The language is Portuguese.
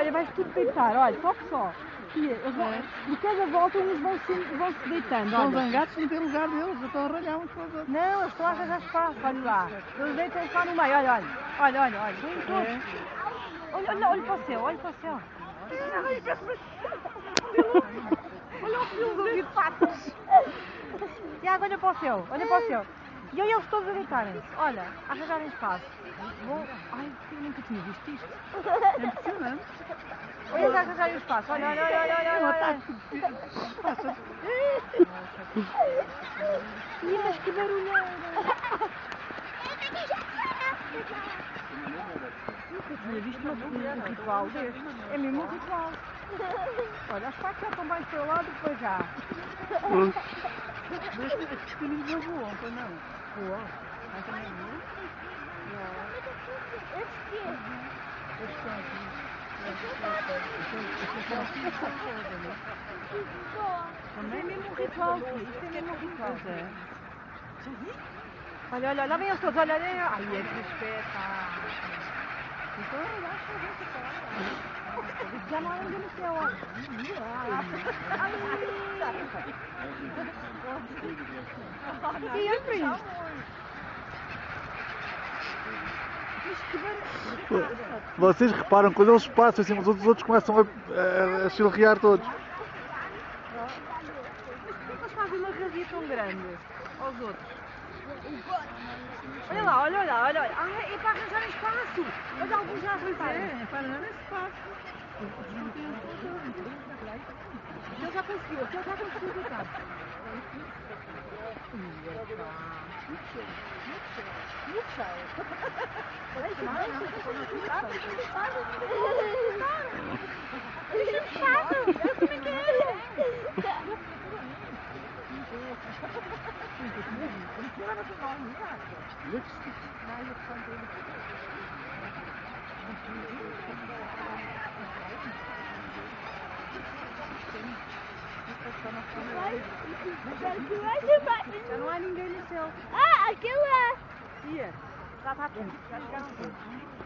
olha, vais tudo deitar, olha, só. De cada volta uns vão-se deitando. Estão zangados, não tem lugar deles, eu estou a arranhar uns para os outros. Não, eles estão a arranjar espaço, olha lá. Eles deitam-se lá no meio, olha. Vem todos. Olha para o céu, olha para o céu. Olha o fio de patos. Tiago, olha para o céu. E olha eles todos a deitarem-se. Olha, a arranjarem espaço. Ai, eu nunca tinha visto isto. É impressionante. Olha eles a arranjarem espaço. Olha. Ih, mas que barulheira. Nunca tinha visto um ritual deste. É mesmo um ritual. Olha, as patas já estão mais para lá do que para cá. Mas os caminhos não voam, pois não? Boa. Mas também voam? Também é mesmo um ritual, filho. Isto é mesmo um ritual. Olha, lá vem eles todos, olha. Ai, é que espetáculo. Então, já não anda no céu, olha. E é para isto. Vocês reparam, quando eles passam assim, os outros começam a chilrear todos. Eles fazem uma razia tão grande aos outros. Olha lá. Ah, é para arranjar espaço. Olha, alguns já arranjaram. É para arranjar espaço. Ele já conseguiu deitar. Já não há ninguém no céu. Ah, aquele lá! Tia, já está tudo. Já chegaram todos.